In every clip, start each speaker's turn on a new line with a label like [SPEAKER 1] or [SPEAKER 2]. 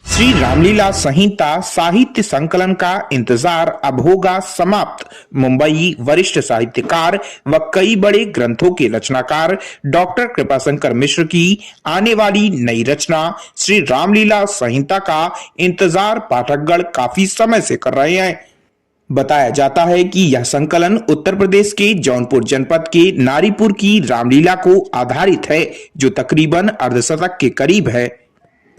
[SPEAKER 1] श्री रामलीला संहिता साहित्य संकलन का इंतजार अब होगा समाप्त। मुंबई वरिष्ठ साहित्यकार व कई बड़े ग्रंथों के रचनाकार डॉक्टर कृपाशंकर मिश्र की आने वाली नई रचना श्री रामलीला संहिता का इंतजार पाठकगण काफी समय से कर रहे हैं। बताया जाता है कि यह संकलन उत्तर प्रदेश के जौनपुर जनपद के नारीपुर की रामलीला को आधारित है, जो तकरीबन अर्धशतक के करीब है।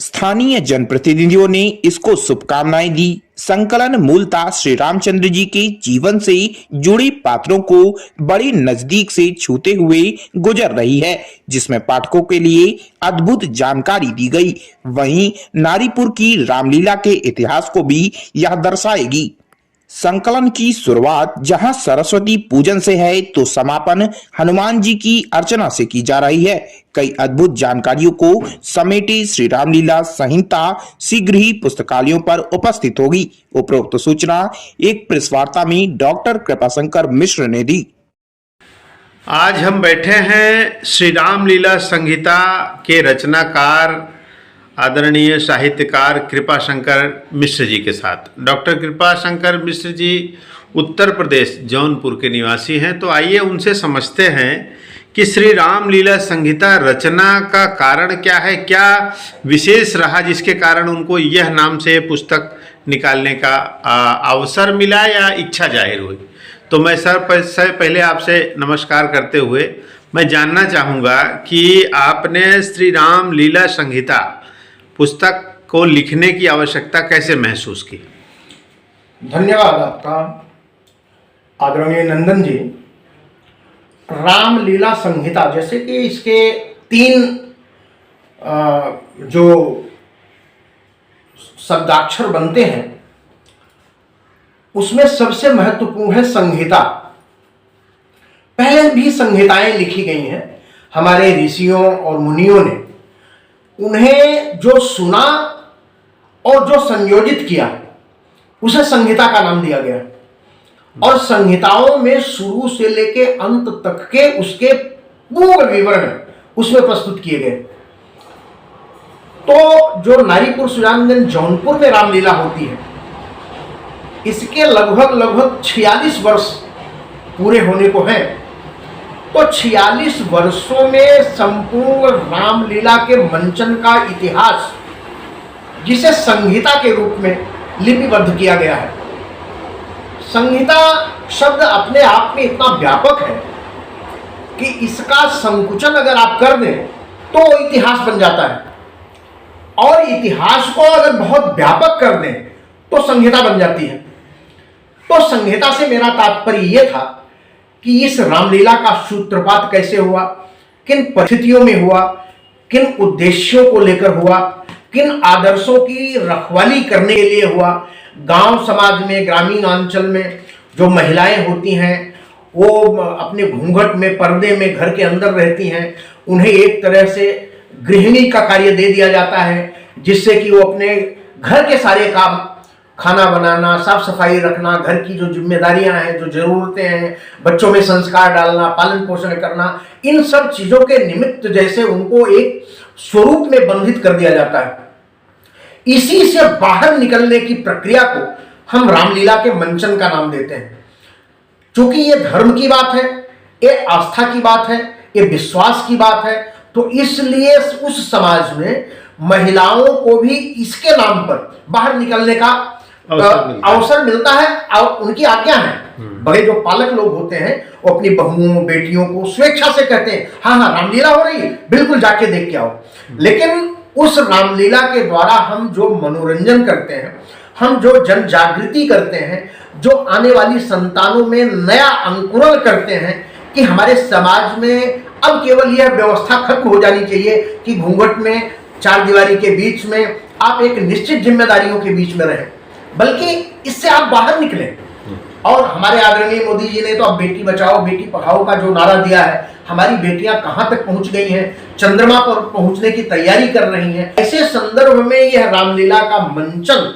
[SPEAKER 1] स्थानीय जनप्रतिनिधियों ने इसको शुभकामनाएं दी। संकलन मूलतः श्री रामचंद्र जी के जीवन से जुड़े पात्रों को बड़े नजदीक से छूते हुए गुजर रही है, जिसमें पाठकों के लिए अद्भुत जानकारी दी गई। वहीं नारीपुर की रामलीला के इतिहास को भी यह दर्शाएगी। संकलन की शुरुआत जहां सरस्वती पूजन से है, तो समापन हनुमान जी की अर्चना से की जा रही है। कई अद्भुत जानकारियों को समेटे श्री रामलीला संहिता शीघ्र ही पुस्तकालयों पर उपस्थित होगी। उपरोक्त सूचना एक प्रेस वार्ता में डॉक्टर कृपाशंकर मिश्र ने दी।
[SPEAKER 2] आज हम बैठे हैं श्री रामलीला संहिता के रचनाकार आदरणीय साहित्यकार कृपाशंकर मिश्र जी के साथ। डॉक्टर कृपाशंकर मिश्र जी उत्तर प्रदेश जौनपुर के निवासी हैं। तो आइए उनसे समझते हैं कि श्री रामलीला संहिता रचना का कारण क्या है, क्या विशेष रहा जिसके कारण उनको यह नाम से पुस्तक निकालने का अवसर मिला या इच्छा जाहिर हुई। तो मैं सर पहले आपसे नमस्कार करते हुए मैं जानना चाहूँगा कि आपने श्री रामलीला संहिता पुस्तक को लिखने की आवश्यकता कैसे महसूस की?
[SPEAKER 3] धन्यवाद आपका आदरणीय नंदन जी। रामलीला संहिता, जैसे कि इसके 3 जो शब्दाक्षर बनते हैं, उसमें सबसे महत्वपूर्ण है संहिता। पहले भी संहिताएं लिखी गई हैं हमारे ऋषियों और मुनियों ने। उन्हें जो सुना और जो संयोजित किया उसे संहिता का नाम दिया गया। और संहिताओं में शुरू से लेके अंत तक के उसके पूर्ण विवरण उसमें प्रस्तुत किए गए। तो जो नारीपुर सुजानगंज जौनपुर में रामलीला होती है, इसके लगभग 46 वर्ष पूरे होने को हैं। तो 46 वर्षों में संपूर्ण रामलीला के मंचन का इतिहास, जिसे संहिता के रूप में लिपिबद्ध किया गया है। संहिता शब्द अपने आप में इतना व्यापक है कि इसका संकुचन अगर आप कर दें तो इतिहास बन जाता है, और इतिहास को अगर बहुत व्यापक कर दें तो संहिता बन जाती है। तो संहिता से मेरा तात्पर्य यह था कि इस रामलीला का सूत्रपात कैसे हुआ, किन परिस्थितियों में हुआ, किन उद्देश्यों को लेकर हुआ, किन आदर्शों की रखवाली करने के लिए हुआ। गांव समाज में, ग्रामीण अंचल में जो महिलाएं होती हैं, वो अपने घूंघट में, पर्दे में घर के अंदर रहती हैं। उन्हें एक तरह से गृहिणी का कार्य दे दिया जाता है, जिससे कि वो अपने घर के सारे काम, खाना बनाना, साफ सफाई रखना, घर की जो जिम्मेदारियां हैं, जो जरूरतें हैं, बच्चों में संस्कार डालना, पालन पोषण करना, इन सब चीजों के निमित्त जैसे उनको एक स्वरूप में बंधित कर दिया जाता है। इसी से बाहर निकलने की प्रक्रिया को हम रामलीला के मंचन का नाम देते हैं। क्योंकि ये धर्म की बात है, ये आस्था की बात है, ये विश्वास की बात है, तो इसलिए उस समाज में महिलाओं को भी इसके नाम पर बाहर निकलने का अवसर मिलता है और उनकी आज्ञा है। बड़े जो पालक लोग होते हैं वो अपनी बहुओं, बेटियों को स्वेच्छा से कहते हैं, हाँ हाँ रामलीला हो रही है, बिल्कुल जाके देख के आओ। लेकिन उस रामलीला के द्वारा हम जो मनोरंजन करते हैं, हम जो जन जागृति करते हैं, जो आने वाली संतानों में नया अंकुरण करते हैं कि हमारे समाज में अब केवल यह व्यवस्था खत्म हो जानी चाहिए कि घूंघट में, चार दीवारी के बीच में आप एक निश्चित जिम्मेदारियों के बीच में रहें, बल्कि इससे आप बाहर निकलें। और हमारे आदरणीय मोदी जी ने तो अब बेटी बचाओ बेटी पढ़ाओ का जो नारा दिया है, हमारी बेटियां कहां तक पहुंच गई हैं, चंद्रमा पर पहुंचने की तैयारी कर रही हैं। ऐसे संदर्भ में यह रामलीला का मंचन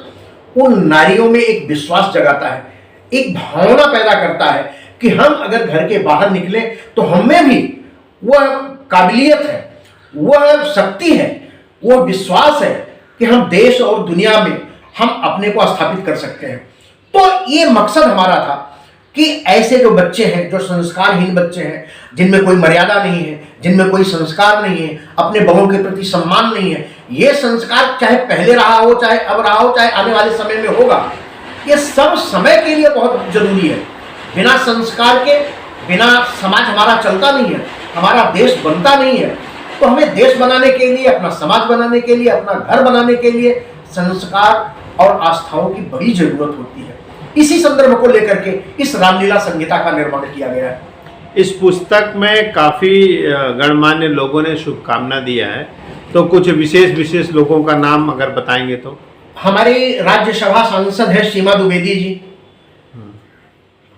[SPEAKER 3] उन नारियों में एक विश्वास जगाता है, एक भावना पैदा करता है कि हम अगर घर के बाहर निकले तो हमें भी वह काबिलियत है, वह शक्ति है, वह विश्वास है कि हम देश और दुनिया में हम अपने को स्थापित कर सकते हैं। तो ये मकसद हमारा था कि ऐसे जो बच्चे हैं, जो संस्कारहीन बच्चे हैं, जिनमें कोई मर्यादा नहीं है, जिनमें कोई संस्कार नहीं है, अपने बड़ों के प्रति सम्मान नहीं है, ये संस्कार चाहे पहले रहा हो, चाहे अब रहा हो, चाहे आने वाले समय में होगा, ये सब समय के लिए बहुत जरूरी है। बिना संस्कार के बिना समाज हमारा चलता नहीं है, हमारा देश बनता नहीं है। तो हमें देश बनाने के लिए, अपना समाज बनाने के लिए, अपना घर बनाने के लिए संस्कार और आस्थाओं की बड़ी जरूरत होती है। इसी संदर्भ को लेकर के इस रामलीला संहिता का निर्माण किया गया है।
[SPEAKER 2] इस पुस्तक में काफ़ी गणमान्य लोगों ने शुभकामना दिया है, तो कुछ विशेष लोगों का नाम अगर बताएंगे तो।
[SPEAKER 3] हमारी राज्यसभा सांसद है सीमा द्विवेदी जी,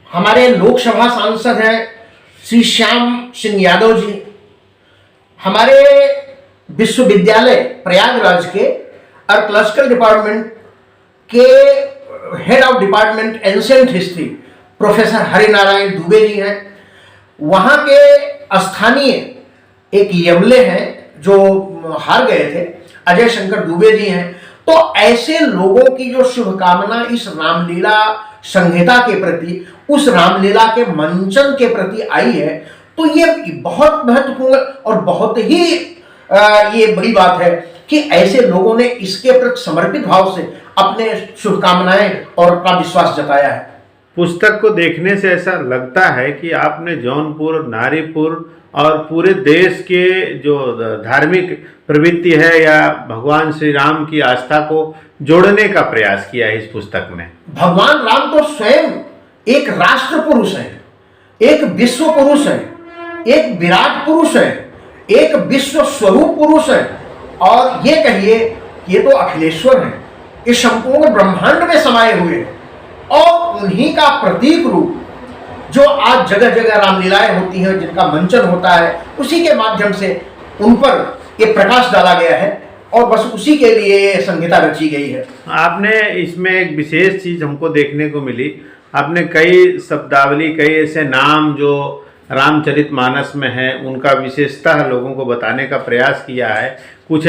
[SPEAKER 3] हमारे लोकसभा सांसद हैं श्री श्याम सिंह यादव जी, हमारे विश्वविद्यालय प्रयागराज के आर्कियोलॉजिकल डिपार्टमेंट के head of department ancient history professor Harinarayan Dubey ji हैं, वहाँ के स्थानीय एक यमले हैं जो हार गए थे, अजय शंकर दुबे जी हैं। तो ऐसे लोगों की जो शुभकामना इस रामलीला संहिता के प्रति, उस रामलीला के मंचन के प्रति आई है, तो ये बहुत महत्वपूर्ण और बहुत ही ये बड़ी बात है कि ऐसे लोगों ने इसके प्रति समर्पित भाव से अपने शुभकामनाएं और अपना विश्वास जताया है।
[SPEAKER 2] पुस्तक को देखने से ऐसा लगता है कि आपने जौनपुर, नारीपुर और पूरे देश के जो धार्मिक प्रवृत्ति है या भगवान श्री राम की आस्था को जोड़ने का प्रयास किया है इस पुस्तक में।
[SPEAKER 3] भगवान राम तो स्वयं एक राष्ट्र पुरुष है, एक विश्व पुरुष है, एक विराट पुरुष है, एक विश्व स्वरूप पुरुष है, और ये कहिए ये तो अखिलेश्वर है, इस संपूर्ण ब्रह्मांड में समाये हुए हैं। और उन्हीं का प्रतीक रूप जो आज जगह जगह रामलीलाएं होती हैं, जिनका मंचन होता है, उसी के माध्यम से उन पर ये प्रकाश डाला गया है और बस उसी के लिए ये संहिता रची गई है।
[SPEAKER 2] आपने इसमें एक विशेष चीज हमको देखने को मिली, आपने कई शब्दावली, कई ऐसे नाम जो रामचरितमानस में है उनका विशेषता लोगों को बताने का प्रयास किया है। कुछ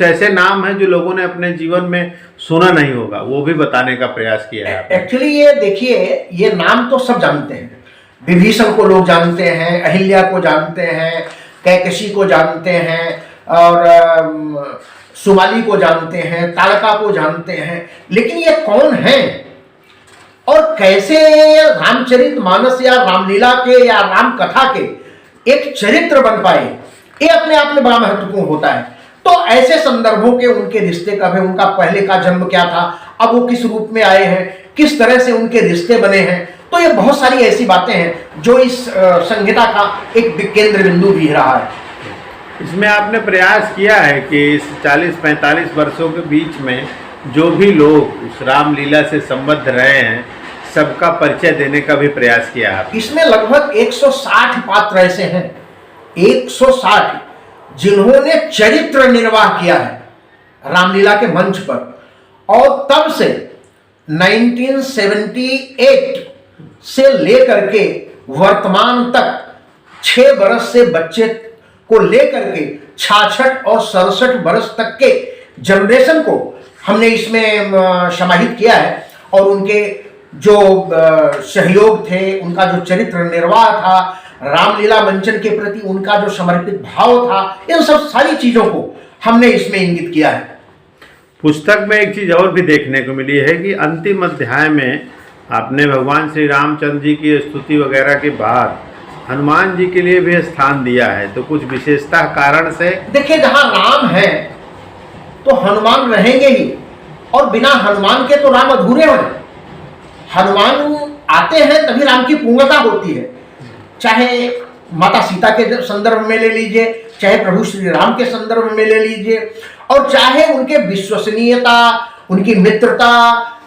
[SPEAKER 2] ऐसे नाम हैं जो लोगों ने अपने जीवन में सुना नहीं होगा, वो भी बताने का प्रयास किया है।
[SPEAKER 3] एक्चुअली ये देखिए, ये नाम तो सब जानते हैं, विभीषण को लोग जानते हैं, अहिल्या को जानते हैं, कैकसी को जानते हैं, और सुमाली को जानते हैं, ताड़का को जानते हैं, लेकिन ये कौन है और कैसे रामचरितमानस या रामलीला के या राम कथा के एक चरित्र बन पाए, ये अपने आप में बड़ा महत्वपूर्ण होता है। तो ऐसे संदर्भों के उनके रिश्ते कब है, उनका पहले का जन्म क्या था, अब वो किस रूप में आए हैं, किस तरह से उनके रिश्ते बने हैं, तो ये बहुत सारी ऐसी बातें हैं जो इस संहिता का एक केंद्र बिंदु भी रहा है।
[SPEAKER 2] इसमें आपने प्रयास किया है कि इस 40-45 वर्षों के बीच में जो भी लोग उस रामलीला से संबद्ध रहे हैं, सबका परिचय देने का भी प्रयास किया है।
[SPEAKER 3] इसमें लगभग 160 पात्र ऐसे हैं, 160 जिन्होंने चरित्र निर्वाह किया है रामलीला के मंच पर। और तब से 1978 से लेकर के वर्तमान तक 6 बरस से बच्चे को लेकर के 66 और 67 बरस तक के जनरेशन को हमने इसमें समाहित किया है। और उनके जो सहयोग थे, उनका जो चरित्र निर्वाह था, रामलीला मंचन के प्रति उनका जो समर्पित भाव था, इन सब सारी चीजों को हमने इसमें इंगित किया है।
[SPEAKER 2] पुस्तक में एक चीज और भी देखने को मिली है कि अंतिम अध्याय में आपने भगवान श्री रामचंद्र जी की स्तुति वगैरह के बाद हनुमान जी के लिए भी स्थान दिया है, तो कुछ विशेषता कारण से।
[SPEAKER 3] देखिए, जहां राम है तो हनुमान रहेंगे ही, और बिना हनुमान के तो राम अधूरे हैं। हनुमान आते हैं तभी राम की पूर्णता होती है। चाहे माता सीता के संदर्भ में ले लीजिए, चाहे प्रभु श्री राम के संदर्भ में ले लीजिए, और चाहे उनके विश्वसनीयता, उनकी मित्रता,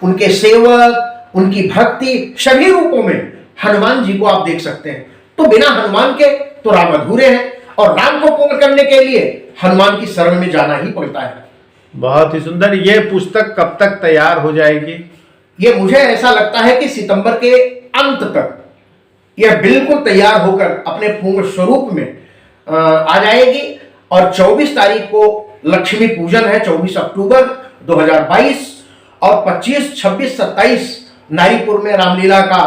[SPEAKER 3] उनके सेवक, उनकी भक्ति, सभी रूपों में हनुमान जी को आप देख सकते हैं। तो बिना हनुमान के तो राम अधूरे हैं, और राम को पूर्ण करने के लिए हनुमान की शरण में जाना ही पड़ता है।
[SPEAKER 2] बहुत ही सुंदर। ये पुस्तक कब तक तैयार हो जाएगी?
[SPEAKER 3] ये मुझे ऐसा लगता है कि सितंबर के अंत तक यह बिल्कुल तैयार होकर अपने पूर्ण स्वरूप में आ जाएगी। और 24 तारीख को लक्ष्मी पूजन है, 24 अक्टूबर 2022, और 25, 26, 27 नारीपुर में रामलीला का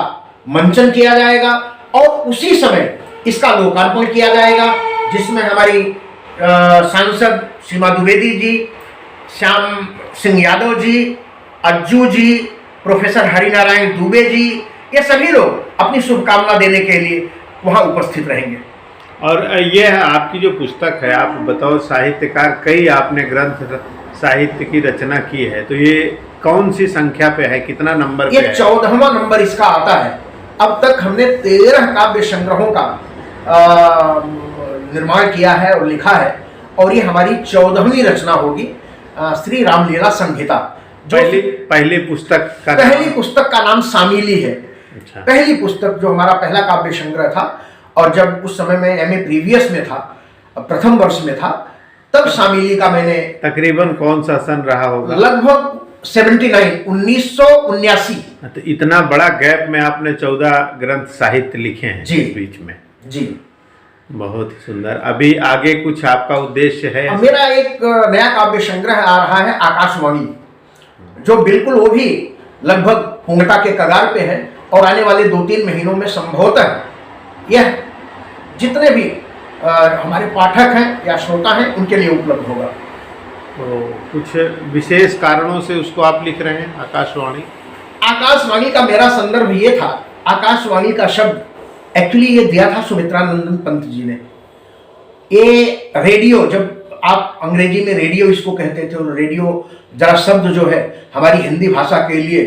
[SPEAKER 3] मंचन किया जाएगा और उसी समय इसका लोकार्पण किया जाएगा, जिसमें हमारी सांसद सीमा द्विवेदी जी, श्याम सिंह यादव जी, अज्जू जी, प्रोफेसर हरिनारायण दुबे जी, ये सभी लोग अपनी शुभकामना देने के लिए वहां उपस्थित रहेंगे।
[SPEAKER 2] और यह आपकी जो पुस्तक है, आप बताओ, साहित्यकार कई आपने ग्रंथ साहित्य की रचना की है, तो ये कौन सी संख्या पे है, कितना नंबर पे
[SPEAKER 3] ये
[SPEAKER 2] है?
[SPEAKER 3] 14वां नंबर इसका आता है। अब तक हमने 13 काव्य संग्रहों का निर्माण किया है और लिखा है, और ये हमारी 14वीं रचना होगी, श्री रामलीला संहिता। जो
[SPEAKER 2] पहली पुस्तक का
[SPEAKER 3] पहली पुस्तक का नाम सामिली है।
[SPEAKER 2] अच्छा।
[SPEAKER 3] पहली पुस्तक जो हमारा पहला काव्य संग्रह था, और जब उस समय में एमए प्रीवियस में था, प्रथम वर्ष में था, तब सामिली का मैंने
[SPEAKER 2] तकरीबन कौन सा सन रहा होगा?
[SPEAKER 3] लगभग 1979।
[SPEAKER 2] तो इतना बड़ा गैप में आपने 14 ग्रंथ साहित्य लिखे हैं
[SPEAKER 3] जी।
[SPEAKER 2] इस बीच में।
[SPEAKER 3] जी,
[SPEAKER 2] बहुत ही सुंदर। अभी आगे कुछ आपका उद्देश्य है?
[SPEAKER 3] अब मेरा एक नया काव्य संग्रह आ रहा है, आकाशवाणी, जो बिल्कुल वो भी लगभग पूर्णता के कगार पे है, और आने वाले 2-3 महीनों में संभवतः यह जितने भी हमारे पाठक हैं या श्रोता हैं उनके लिए उपलब्ध होगा।
[SPEAKER 2] तो कुछ विशेष कारणों से उसको आप लिख रहे हैं आकाशवाणी?
[SPEAKER 3] आकाशवाणी का मेरा संदर्भ ये था, आकाशवाणी का शब्द एक्चुअली ये दिया था सुमित्रानंदन पंत जी ने। ये रेडियो, जब आप अंग्रेजी में रेडियो इसको कहते थे, और रेडियो जरा शब्द जो है हमारी हिंदी भाषा के लिए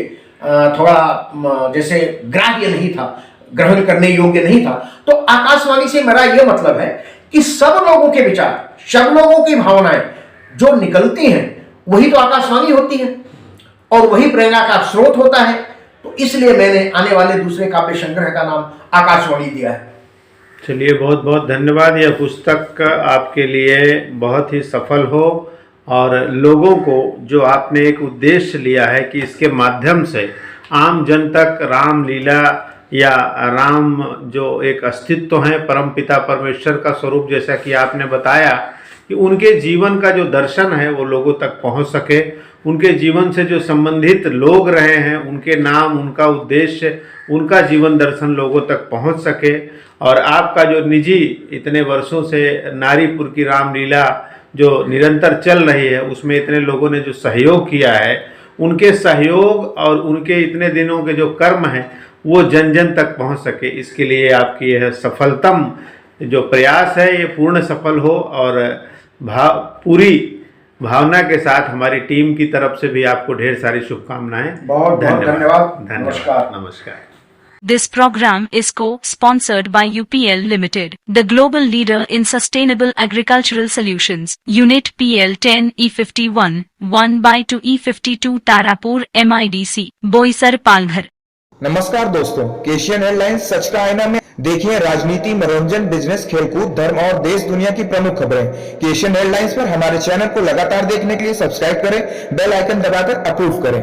[SPEAKER 3] थोड़ा जैसे ग्राह्य नहीं था, ग्रहण करने योग्य नहीं था। तो आकाशवाणी से मेरा यह मतलब है कि सब लोगों के विचार, सब लोगों की भावनाएं जो निकलती हैं वही तो आकाशवाणी होती है, और वही प्रेरणा का स्रोत होता है। तो इसलिए मैंने आने वाले दूसरे काव्य संग्रह का नाम आकाशवाणी दिया है।
[SPEAKER 2] चलिए, बहुत बहुत धन्यवाद। यह पुस्तक आपके लिए बहुत ही सफल हो, और लोगों को जो आपने एक उद्देश्य लिया है कि इसके माध्यम से आम जन तक रामलीला या राम जो एक अस्तित्व है, परमपिता परमेश्वर का स्वरूप, जैसा कि आपने बताया, कि उनके जीवन का जो दर्शन है वो लोगों तक पहुंच सके, उनके जीवन से जो संबंधित लोग रहे हैं उनके नाम, उनका उद्देश्य, उनका जीवन दर्शन लोगों तक पहुंच सके। और आपका जो निजी इतने वर्षों से नारीपुर की रामलीला जो निरंतर चल रही है, उसमें इतने लोगों ने जो सहयोग किया है, उनके सहयोग और उनके इतने दिनों के जो कर्म हैं वो जन जन तक पहुंच सके, इसके लिए आपकी यह सफलतम जो प्रयास है ये पूर्ण सफल हो। और पूरी भावना के साथ हमारी टीम की तरफ से भी आपको ढेर सारी शुभकामनाएं।
[SPEAKER 3] बहुत बहुत धन्यवाद।
[SPEAKER 2] नमस्कार। नमस्कार।
[SPEAKER 4] This program is co-sponsored by UPL Limited, the global leader in sustainable agricultural solutions. Unit PL 10 E51, 1/2 E52 Tarapur MIDC, Boisar Palghar.
[SPEAKER 5] नमस्कार दोस्तों, केशियन एयरलाइंस सच का आईना में देखिए राजनीति, मनोरंजन, बिजनेस, खेलकूद, धर्म और देश दुनिया की प्रमुख खबरें। केशियन एयरलाइंस पर हमारे चैनल को लगातार देखने के लिए सब्सक्राइब करें, बेल आइकन दबाकर अप्रूव करें।